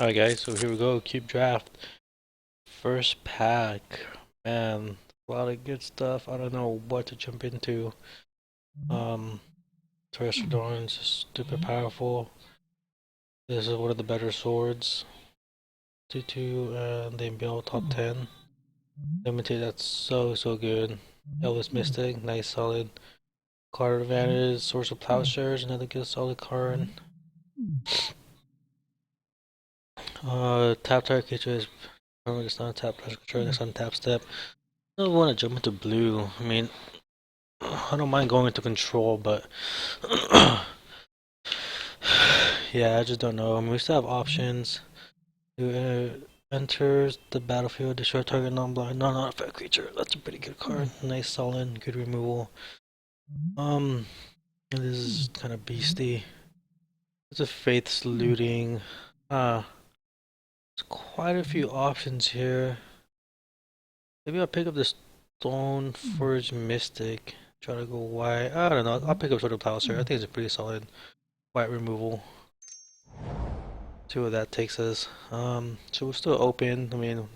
Alright guys, so here we go, cube draft. First pack. Man, a lot of good stuff. I don't know what to jump into. Terrestrodons is super powerful. This is one of the better swords. 2-2 and they build top 10. Limited, that's so good. Elvis Mystic, nice solid. Card advantage, Source of Plowshares, another good solid card. Tap target creature is currently it's not tap target creature, it's on tap step. I don't want to jump into blue. I mean, I don't mind going into control, but yeah, I just don't know. I mean, we still have options. Enters the battlefield, destroy target non-blind, non-effect creature. That's a pretty good card. Nice, solid, good removal. This is kind of beastie. It's a Faith's Looting. There's quite a few options here. Maybe I'll pick up the Stone Forge Mystic. Try to go white. I don't know. I'll pick up Sword of Plowshare. I think it's a pretty solid white removal. See where that takes us. So we're still open. I mean,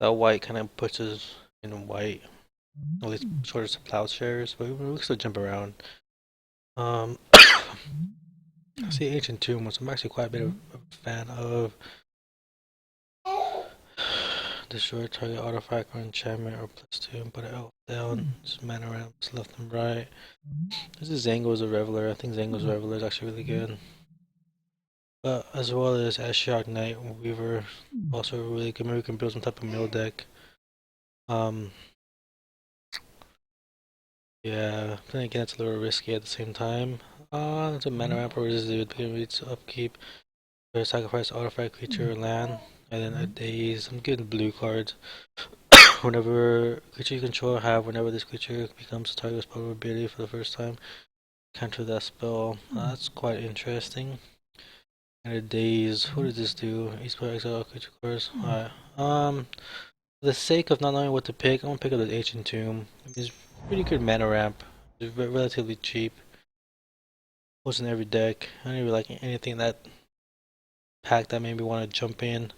that white kind of puts us in white. At least sort of some plowshares, but we can still jump around. I see Ancient Tomb, which I'm actually quite a bit of a fan of. Destroy target artifact or enchantment or +2 and put it out down. Just mana ramps left and right. This is Zango's a Reveler. I think Zango's Reveler is actually really good. But as well as Ashiok Knight Weaver, also really good. Maybe we can build some type of mill deck. Yeah, then again it's a little risky at the same time. It's a mana ramp or residue with upkeep. Sacrifice artifact, creature, land, and then a daze. I'm getting blue cards. Whenever creature you control have, whenever this creature becomes a target's power ability for the first time, counter that spell. That's quite interesting. And a daze. What does this do? Each player exile creature cards. Alright. For the sake of not knowing what to pick, I'm gonna pick up the Ancient Tomb. It's pretty good mana ramp. It's relatively cheap. Goes in every deck. I don't really like anything that pack that made me want to jump in.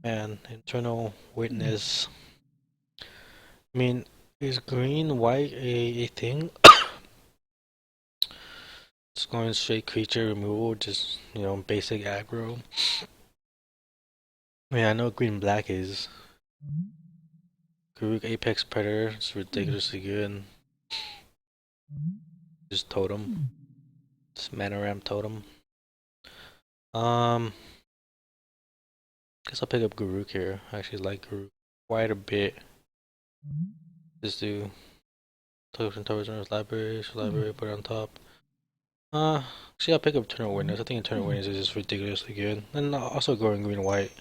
And Internal Witness. I mean, is green white a thing? Just going straight creature removal, just basic aggro. I mean, I know green black is. Karuk Apex Predator, it's ridiculously good. Just totem. Just mana ramp totem. Guess I'll pick up Garuk here. I actually like Garuk quite a bit. Just do token towards library, put it on top. Actually I'll pick up Eternal Witness. I think Eternal Witness is just ridiculously good. And also going green white.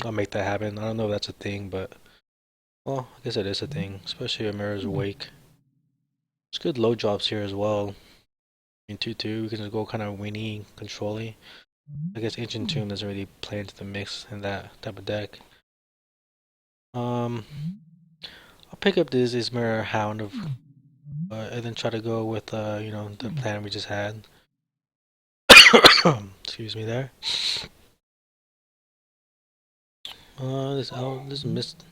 I'll make that happen. I don't know if that's a thing, but well, I guess it is a thing. Especially a Mirror's Wake. There's good low drops here as well. In 2-2, we can just go kind of Weenie, controlly. I guess Ancient Tomb doesn't really play into the mix in that type of deck. I'll pick up this Mirror Hound of, and then try to go with the plan we just had. Excuse me there. This mist.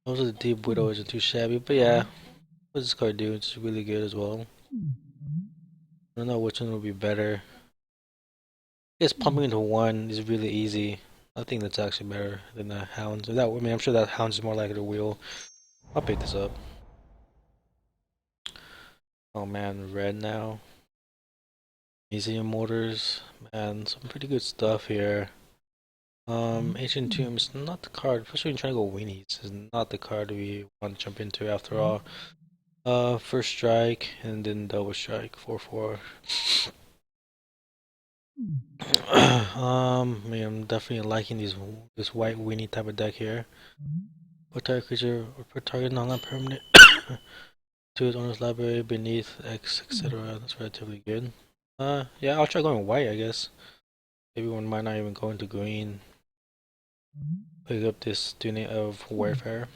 Also, the Deep Widow isn't too shabby, but yeah, what does this card do? It's really good as well. I don't know which one would be better. I guess pumping into one is really easy. I think that's actually better than the Hounds. I mean, I'm sure that Hounds is more likely to wheel. I'll pick this up. Oh man, red now. Museum Mortars. Man, some pretty good stuff here. Ancient Tomb is not the card, especially when you're trying to go Weenies, is not the card we want to jump into after all. First strike and then double strike, 4/4. I mean, I'm definitely liking this white Weenie type of deck here. Put target creature or put target non permanent to its owner's library beneath X, etc. That's relatively good. Yeah, I'll try going white, I guess. Maybe one might not even go into green. Pick up this Student of Warfare.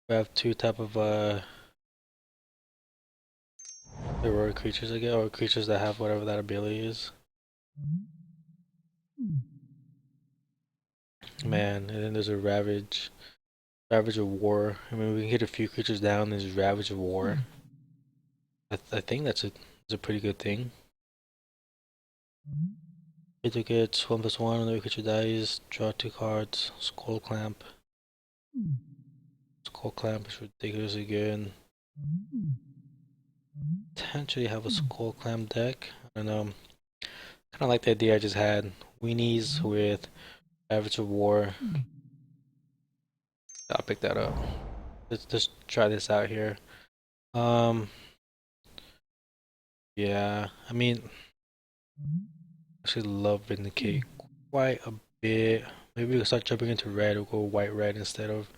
We have two type of heroic creatures, I guess, or creatures that have whatever that ability is. Man, and then there's a Ravage of War. I mean, we can hit a few creatures down. There's Ravage of War. I think that's a pretty good thing. Creature gets 1/1, another creature dies, draw 2 cards, Skull Clamp. Skull Clamp is ridiculously good. Potentially have a Skull Clamp deck. I don't know. Kind of like the idea I just had. Weenies with Ravage of War. I'll pick that up. Let's just try this out here. Yeah, I mean, I actually love Vindicate quite a bit. Maybe we'll start jumping into red or go white red instead of.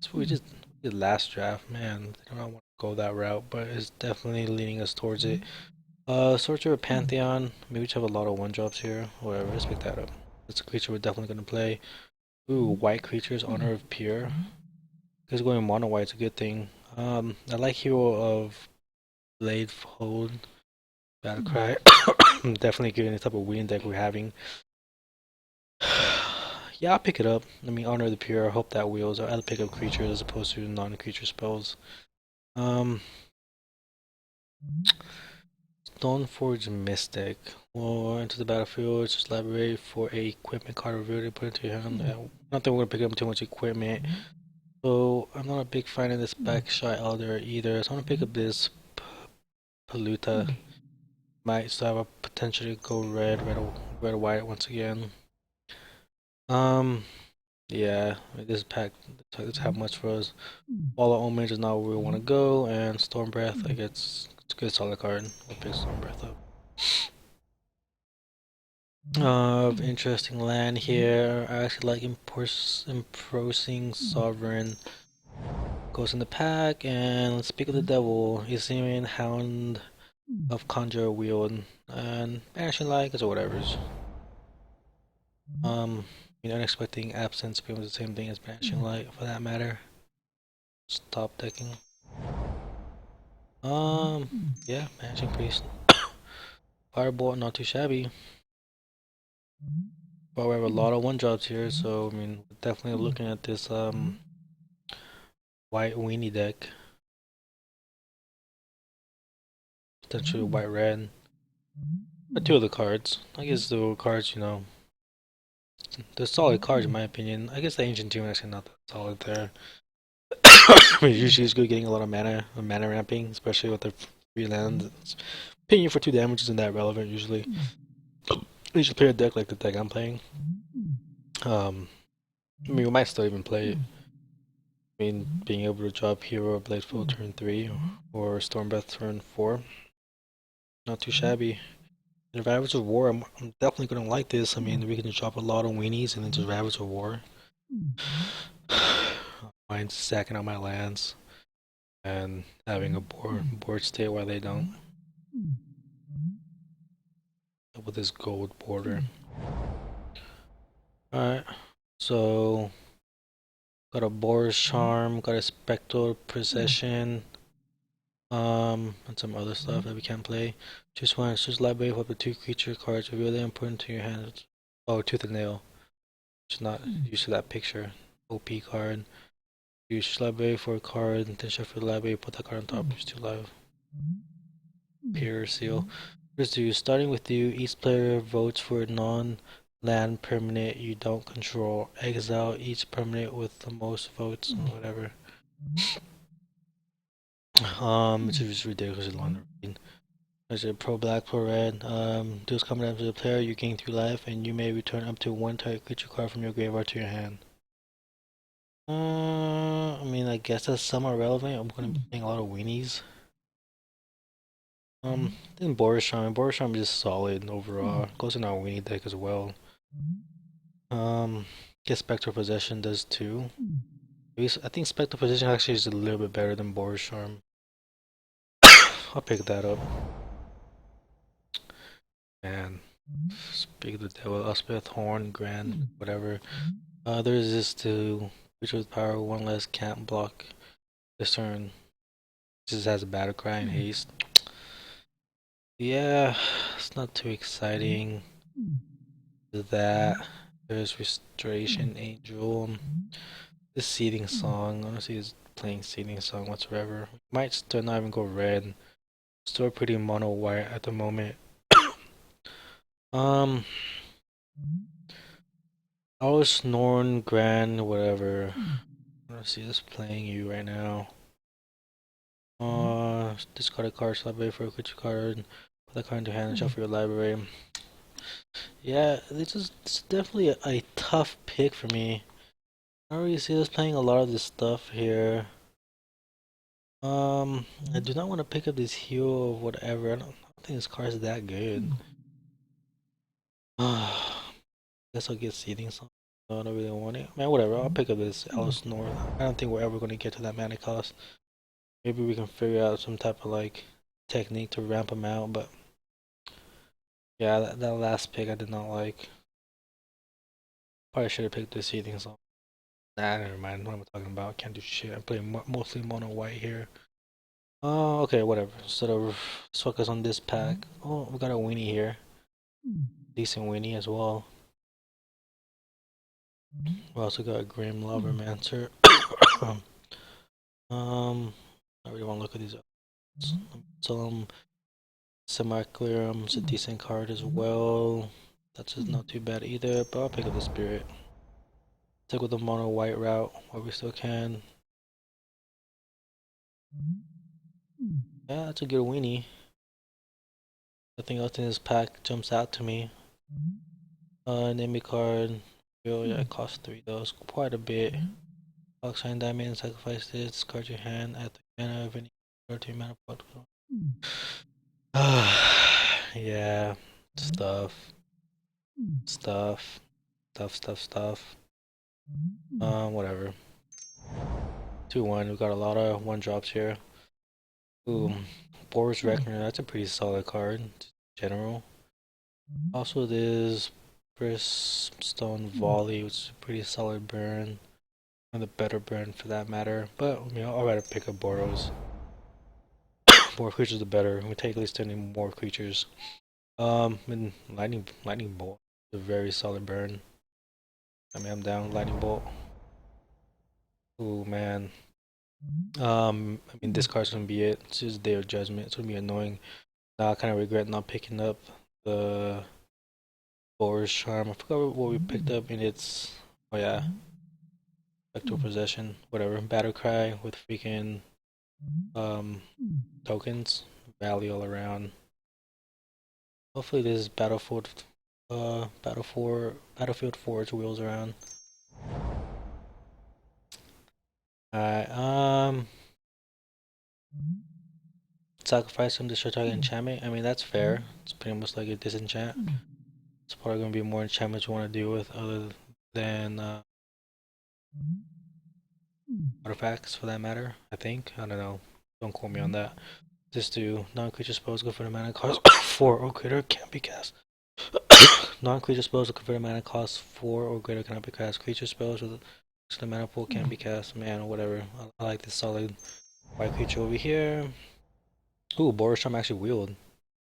So we just did last draft, man. I don't want to go that route, but it's definitely leaning us towards it. Sorcerer Pantheon. Maybe we just have a lot of 1-drops here. Whatever, let's pick that up. That's a creature we're definitely gonna play. Ooh, white creatures, Honor of Pure. Because going mono white's a good thing. I like Hero of Blade Hold. Battlecry. Definitely given the type of win deck we're having. Yeah, I'll pick it up. I mean, Honor of the Pure. I hope that wheels. I'll pick up creatures as opposed to non-creature spells. Stoneforge Mystic. Or into the battlefield, just elaborate for a equipment card reveal to put into your hand. Not that we're gonna pick up too much equipment. So I'm not a big fan of this Backshot Elder either. So I'm gonna pick up this Paluta. Might still have a potential to go red, white once again. Yeah, this pack doesn't have much for us. Wall of Omens is not where we want to go, and Storm Breath, I guess it's a good solid card. We'll pick Storm Breath up. Interesting land here. I actually like Imposing Sovereign. Goes in the pack, and let's speak of the devil. Isimian Hound of Conjure Wield, and Banishing Light, or whatever's. Unexpected absence becomes the same thing as Banishing Light for that matter. Stop decking. Yeah, Banishing Priest. Firebolt, not too shabby. But we have a lot of 1-drops here, so I mean, we're definitely looking at this white weenie deck. Potentially white red. But 2 of the cards. I guess the cards, they're solid cards in my opinion. I guess the Ancient Tomb actually not that solid there. I mean, usually it's good getting a lot of mana ramping, especially with the free land. Paying you for 2 damage isn't that relevant usually. You should play a deck like the deck I'm playing. I mean, we might still even play it. I mean, being able to drop Hero or Bladeful turn 3 or Stormbreath turn 4. Not too shabby. And Ravage of War, I'm definitely gonna like this. I mean, we can drop a lot of weenies and then just Ravage of War. Mine's stacking out my lands and having a board state while they don't. With this gold border. Alright, so got a Boar's Charm, got a Spectral Possession, and some other stuff that we can't play. Choose one, choose library of up to 2 creature cards, reveal them and put into your hand. Oh, Tooth and Nail. Just not used to that picture. OP card. Use library for a card, then shuffle the library, put that card on top, use 2 live. Peer Seal. First do, starting with you, each player votes for a non-land permanent you don't control. Exile each permanent with the most votes, or whatever. It's just ridiculously long to read. There's a pro black, pro red. Duels coming up to the player, you gain 3 life, and you may return up to 1 target creature card from your graveyard to your hand. I mean, I guess that's somewhat relevant. I'm gonna be playing a lot of weenies. Then Boris Charm. Boris Charm is just solid overall. Goes in our weenie deck as well. Guess Spectral Possession does too. I think Spectral Possession actually is a little bit better than Boris Charm. I'll pick that up. And speak of the devil, Elspeth, Horn, Grand, whatever. There's this to creature with power, 1 less, can't block this turn. Just has a battle cry and haste. Yeah, it's not too exciting. That. There's Restoration Angel. This Seeding Song. Honestly, is playing Seeding Song whatsoever. Might still not even go red. Still pretty mono white at the moment. Um, I was Snorn, Grand, whatever. Let's see this playing you right now. Discard a card, celebrate for a creature card. Put the card into hand and shuffle your library. Yeah, this is definitely a tough pick for me. I don't really see us playing a lot of this stuff here. I do not want to pick up this hero or whatever. I don't think this card is that good. Guess I'll get Seeding Song. No, I don't really want it. Man, whatever. I'll pick up this Alice North. I don't think we're ever going to get to that mana cost. Maybe we can figure out some type of like technique to ramp him out, but yeah, that last pick I did not like. Probably should have picked the Seeding Song. Nah, never mind. What am I talking about? Can't do shit. I'm playing mostly mono white here. Oh, okay, whatever. Instead of let's focus on this pack. Oh, we got a Weenie here. Decent Weenie as well. We also got a Grim Lovermancer. I really want to look at these. Solemn Semi-Clearum is a decent card as well. That's just not too bad either, but I'll pick up the Spirit. Stick with the mono white route while we still can. Yeah, that's a good Weenie. Nothing else in this pack jumps out to me. Name a card. Oh, yeah, it costs 3 though. It's quite a bit. Oxide Diamond, sacrifice this, discard your hand, add the mana of any card to your mana pot. Yeah, stuff. Stuff. Stuff. Whatever. 2-1, we got a lot of 1-drops here. Ooh, Boris Reckoner, that's a pretty solid card in general. Also, there's Brimstone Volley, which is a pretty solid burn. One of the better burn for that matter. But, you know, I'd rather pick up Boros. More creatures the better. We take at least 10 more creatures. And Lightning Bolt is a very solid burn. I mean, I'm down Lightning Bolt. Ooh, man. I mean, this card's gonna be it. It's just Day of Judgment. It's gonna be annoying. Now I kind of regret not picking up the Boris Charm. I forgot what we picked up in its. Oh yeah, Spectral Possession. Whatever. Battle Cry with freaking tokens. Value all around. Hopefully this Battlefield Forge wheels around. Alright, sacrifice him to destroy target enchantment. I mean, that's fair. It's pretty much like a disenchant. It's probably gonna be more enchantments you want to deal with other than artifacts for that matter. I think. I don't know. Don't quote me on that. Just do non-creature spells go for the mana cost 4 or greater can't be cast. Non-creature spells go for the mana cost 4 or greater cannot be cast. Creature spells with the mana pool can't be cast. Man, whatever. I like this solid white creature over here. Ooh, Boris Charm actually wheeled.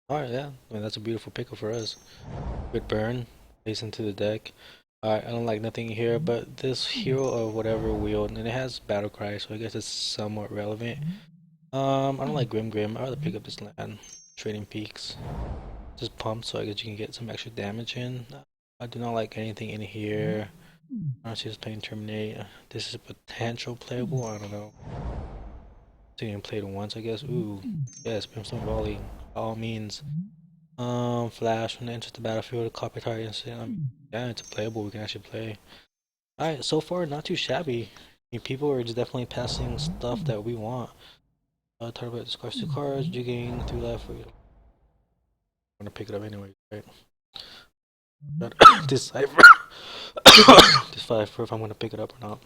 Alright, yeah. I mean, that's a beautiful pickup for us. Good burn. Face into the deck. Alright, I don't like nothing here, but this hero or whatever wheeled, and it has Battle Cry, so I guess it's somewhat relevant. I don't like Grim. I'd rather pick up this land. Trading Peaks. Just pump so I guess you can get some extra damage in. I do not like anything in here. I don't see this playing Terminate. This is a potential playable, I don't know. So you can play it once, I guess. Ooh, yes, Brimstone Volley. By all means. Flash when it enters the battlefield, copy target instant. Yeah, it's a playable we can actually play. Alright, so far not too shabby. I mean, people are just definitely passing stuff that we want. Target discards 2 cards, you gain 3 life. I'm gonna pick it up anyway, right? Decipher. Decipher if I'm gonna pick it up or not.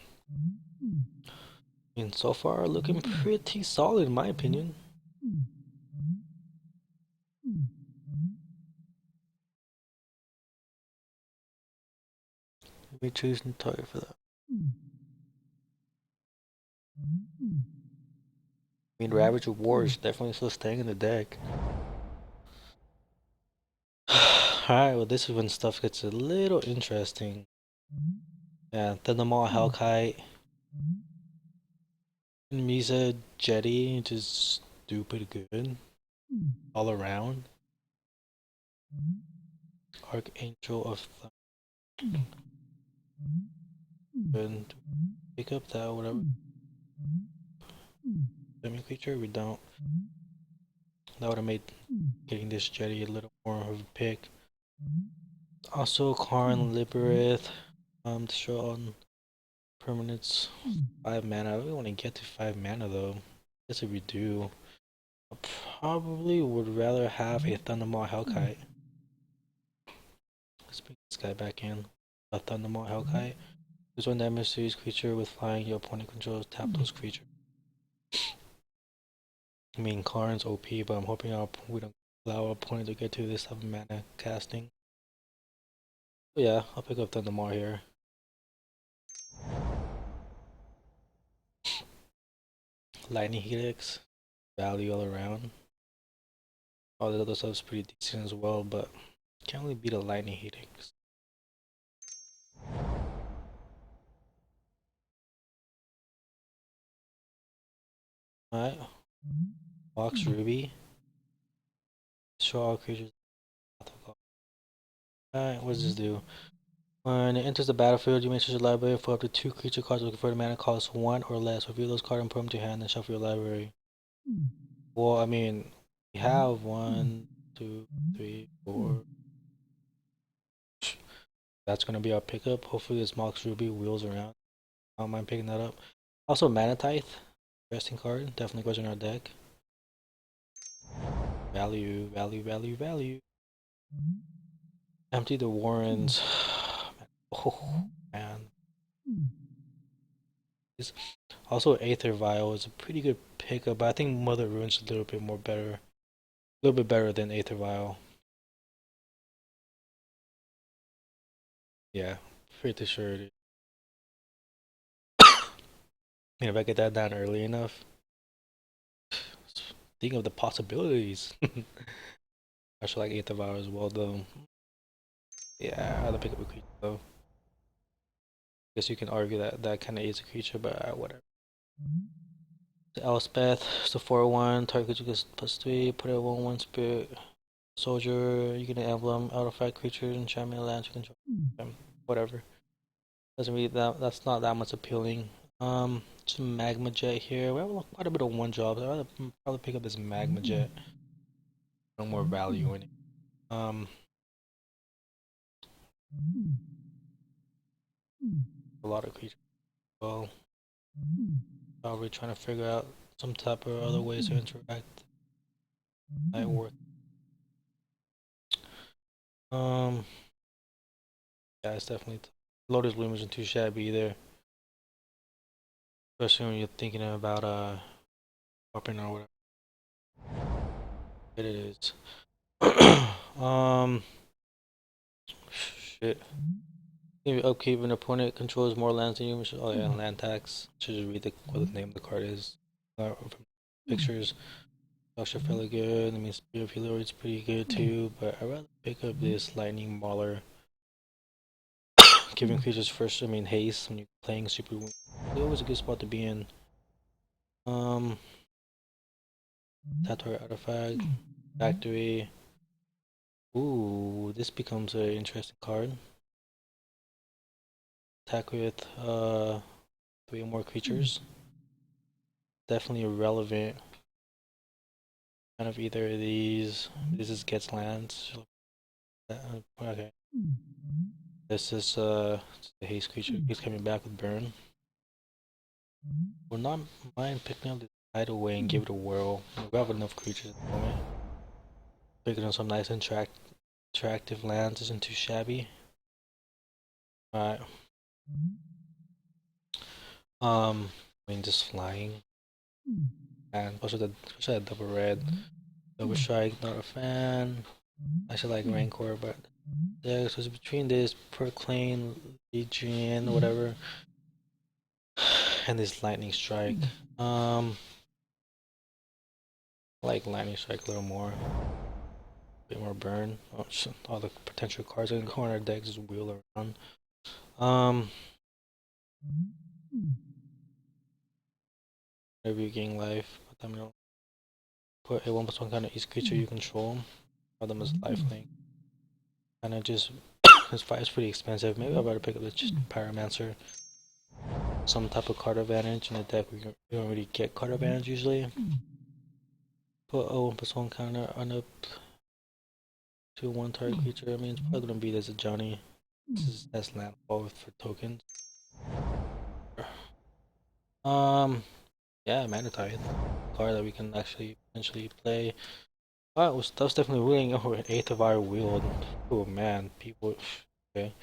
I mean, so far looking pretty solid in my opinion. Let me choose a target for that. I mean, Ravage of War is definitely still staying in the deck. Alright, well this is when stuff gets a little interesting. Yeah, Thundermaw Hellkite, Misa Jetty, just stupid good. All around. Archangel of Thunder. Pick up that, whatever. Semi creature, we don't. That would have made getting this Jetty a little more of a pick. Also, Karn Libereth. Destroy on permanents. 5 mana. I really want to get to 5 mana though. Guess if we do, I probably would rather have a Thundermaw Hellkite. Let's bring this guy back in. A Thundermaw Hellkite. This one damage series creature with flying your opponent controls. Tap those creatures. I mean, Karn's OP, but I'm hoping we don't allow our opponent to get to this type of mana casting. But yeah, I'll pick up Thundermaw here. Lightning Helix. Value all around. All the other stuff's pretty decent as well, but can't really beat a Lightning Helix. Alright. Box Ruby. Show all creatures. Alright, what does this do? When it enters the battlefield, you may search your library for up to 2 creature cards looking for the mana cost 1 or less. Review those cards and put them to hand and shuffle your library. Well, I mean, we have 1, 2, 3, 4. That's gonna be our pickup. Hopefully this Mox Ruby wheels around. I don't mind picking that up. Also, Mana Tithe. Interesting card. Definitely goes in our deck. Value, value, value, value. Empty the Warrens. Oh, man. Also, Aether Vial is a pretty good pickup, but I think Mother Rune's a little bit more better. A little bit better than Aether Vial. Yeah, pretty sure it is. And if I get that down early enough, think of the possibilities. I should like Aether Vial as well, though. Yeah, I'll pick up a creature, though. Guess you can argue that that kind of is a creature, but whatever. Elspeth, it's a 4-1, target creature gets +3, put a 1-1 spirit. Soldier, you get an emblem, artifact creature, enchantment, land you control. Whatever. Doesn't really that's not that much appealing. Some magma jet here. We have quite a bit of one drops. I'd rather probably pick up this magma jet. No more value in it. A lot of creatures. Well, probably trying to figure out some type of other ways to interact. Might work. Yeah, it's definitely Lotus Bloom isn't too shabby either. Especially when you're thinking about popping or whatever. It is. Shit. Maybe upkeep an opponent controls more lands than you. Oh yeah, land tax. Should just read what the name of the card is. From pictures. Structure fairly good. I mean, Spear of Healer is pretty good too, but I'd rather pick up this Lightning Mauler. Giving creatures first, I mean, haste when you're playing Super Wing. It's always a good spot to be in. Tatooine Artifact. Factory. Ooh, this becomes an interesting card. Attack with 3 more creatures. Definitely relevant. Kind of either of these. This is gets lands. Okay. This is the haste creature. He's coming back with burn. Will not mind picking up the Hideaway and give it a whirl. We have enough creatures at the moment. Picking up some nice interactive lands isn't too shabby. Alright. I mean, just flying. And especially that double red. Double strike, not a fan. I should like Rancor, but yeah, so it's between this Proclaim, Legion, whatever, and this Lightning Strike. I like Lightning Strike a little more. bit more burn. Oh, all the potential cards that can go in our deck just wheel around. Whenever you gain life, put them in. Put a 1/1 kind of each creature you control. Have them as lifelink. And it just this fight is pretty expensive. Maybe I'd rather pick up the Pyromancer. Some type of card advantage in the deck. We don't really get card advantage usually. Put a 1/1 counter on a 2/1 target creature. I mean, it's probably gonna beat as a Johnny. This is that's landfall for tokens. Yeah, Manatide. Card that we can actually potentially play. Oh, stuff's definitely ruling over an 8th of our wield. Oh man, people. Okay.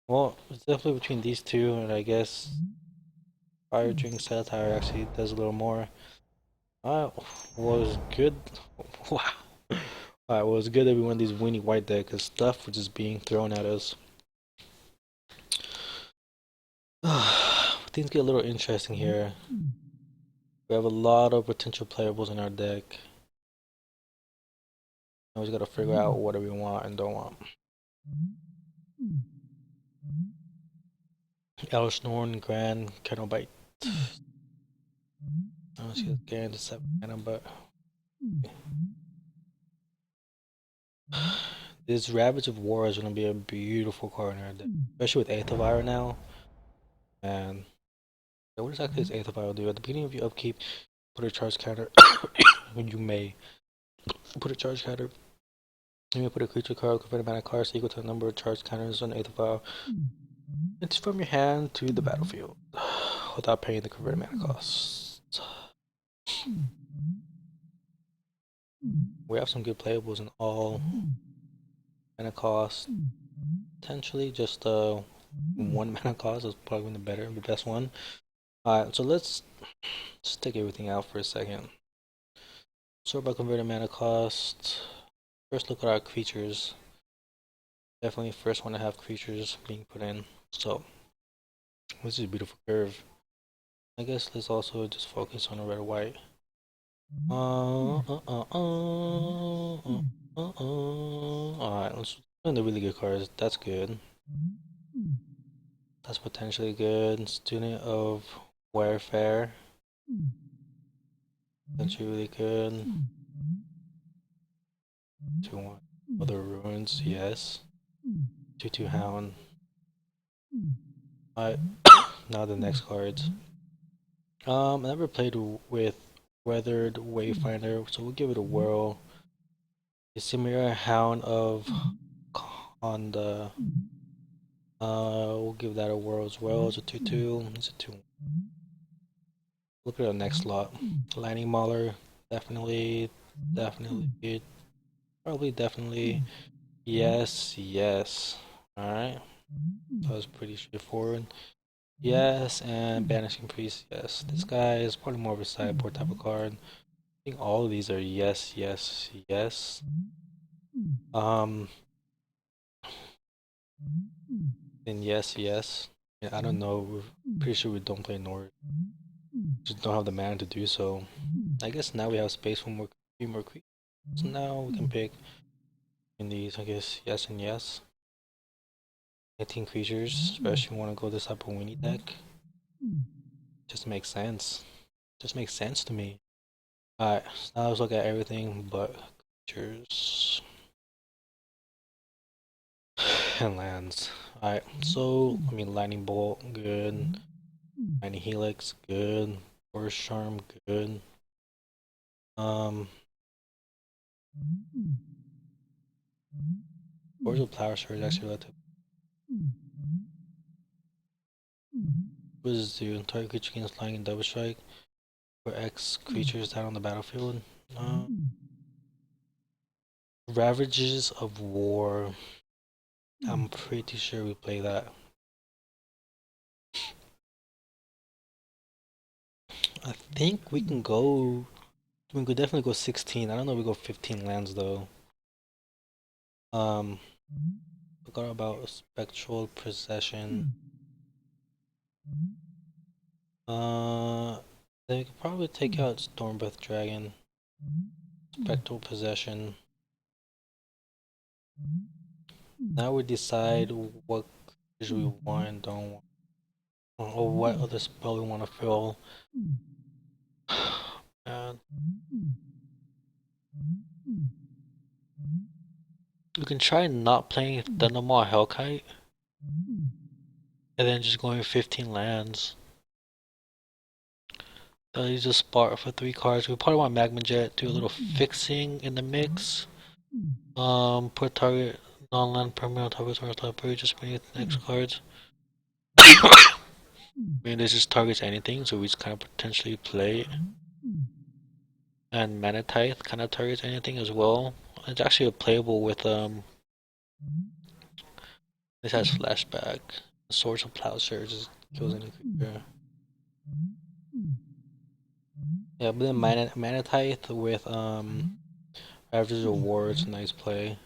Well, it's definitely between these two, and I guess Fire Drink Satire actually does a little more. Was good. Wow. Alright, well, it's good that we won these Weenie White deck because stuff was just being thrown at us. Things get a little interesting here. We have a lot of potential playables in our deck. And we just gotta figure out what do we want and don't want. Elsnorn, Grand, Kennelbite. I don't see this getting to 7 mana, but this Ravage of War is gonna be a beautiful card in our deck, especially with 8th of Ire now. And what exactly does 8th of Ire do? At the beginning of your upkeep, put a charge counter. When you may put a charge counter. You may put a creature card, convert a mana cost equal to the number of charge counters on 8th of Ire. It's from your hand to the battlefield without paying the converted mana cost. We have some good playables in all mana cost. Potentially just 1 mana cost is probably the best one. Alright, so let's just take everything out for a second. Sort by converted mana cost. First look at our creatures. Definitely first want to have creatures being put in. So this is a beautiful curve. I guess let's also just focus on the red or white. Alright, let's find the really good cards. That's good. That's potentially good. Student of Warfare. Potentially really good. 2/1. Other Ruins, yes. 2/2 Hound. Alright, now the next cards. I never played with Weathered Wayfinder, so we'll give it a whirl. The Simira Hound of Honda. We'll give that a whirl as well. It's a 2/2. It's a 2. Look at the next slot. Lightning Mauler. Definitely. Definitely. Probably definitely. Yes. Yes. Alright. That was pretty straightforward. Yes, and Banishing Priest, yes. This guy is probably more of a sideboard type of card. I think all of these are yes, yes, yes. Then yes, yes. I don't know. We're pretty sure we don't play North. Just don't have the mana to do so. I guess now we have space for more, few more creatures. So now we can pick in these. I guess yes and yes. 18 creatures, especially if you want to go this type of Weenie deck. Just makes sense. Just makes sense to me. Alright, so now let's look at everything but creatures and lands. Alright, so I mean Lightning Bolt, good. Tiny Helix, good. Force Charm, good. Cordial Power Surge is actually relative. What does this do? Target creature gains flying and double strike for X creatures down on the battlefield. Ravages of War. I'm pretty sure we play that. I think we can go. We could definitely go 16. I don't know if we go 15 lands though. Forgot about Spectral Possession. Then we could probably take out Stormbreath Dragon. Spectral Possession. Now we decide what creatures we want and don't want, or what other spell we want to fill. And you can try not playing Thundermaw Hellkite, and then just going 15 lands. Use a Spark for 3 cards. We probably want Magma Jet, do a little fixing in the mix. Put target non-land permanent targets on top of just bring it the next cards. I mean, this just targets anything, so we just kind of potentially play it. And Mana Tithe kind of targets anything as well. It's actually playable with this has flashback. Swords of Plowshare just kills any creature. Yeah, but then Mana Tithe with Ravager's Rewards, nice play.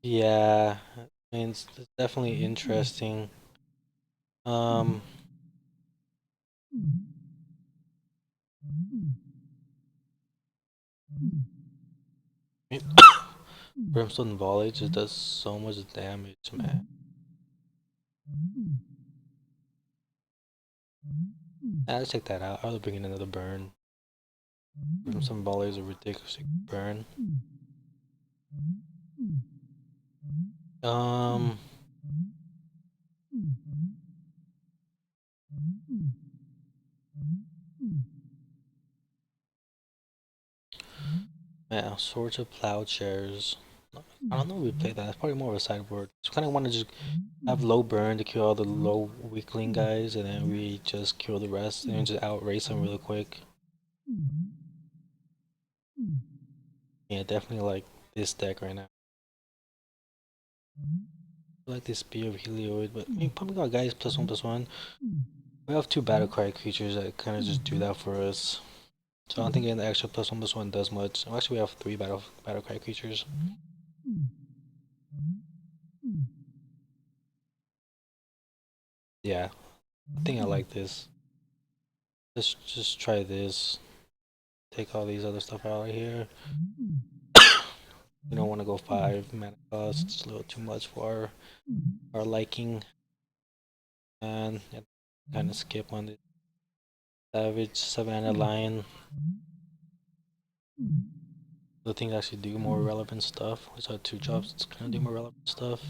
Yeah, I mean it's definitely interesting. Um, Brimstone Volley just does so much damage, man. Let's take that out. I'll bring in another burn. Brimstone Volley is a ridiculous burn. Yeah, Swords of Plowshares. I don't know if we play that. It's probably more of a sideboard. So kind of want to just have low burn to kill all the low weakling guys, and then we just kill the rest and just outrace them really quick. Yeah, definitely like this deck right now. I like this Spear of Helioid, but I mean, probably got guys +1/+1. We have 2 battle cry creatures that kind of just do that for us. So I don't think getting the extra +1/+1 does much. Actually, we have 3 battle cry creatures. Yeah, I think I like this. Let's just try this. Take all these other stuff out of here. We don't want to go 5 mana cost. It's a little too much for our liking. And yeah, kind of skip on the Savage 7 line. The things actually do more relevant stuff. We saw 2 drops. It's gonna do more relevant stuff.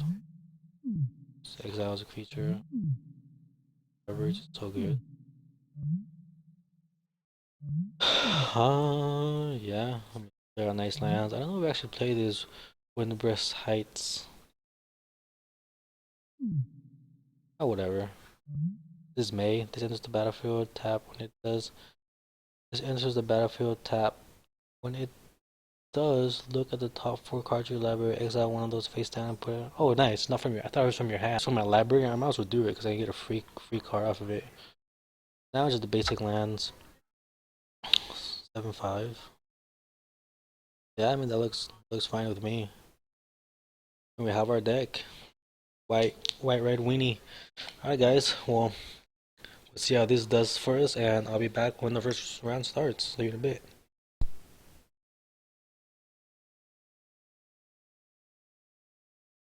Just exiles a creature. Coverage is so good. Yeah. I mean, there are nice lands. I don't know if we actually play this Windbreast Heights. Oh, whatever. This May. This enters the battlefield. Tap when it does. This enters the battlefield. Tap when it does. Look at the top 4 cards of your library. Exile one of those face down and put it. Oh, nice. Not from your. I thought it was from your hand. It's from my library. I might as well do it because I can get a free card off of it. Now it's just the basic lands. 7/5. Yeah, I mean that looks fine with me. And we have our deck. White, red weenie. Alright guys, well, let's see how this does for us, and I'll be back when the first round starts. See you in a bit.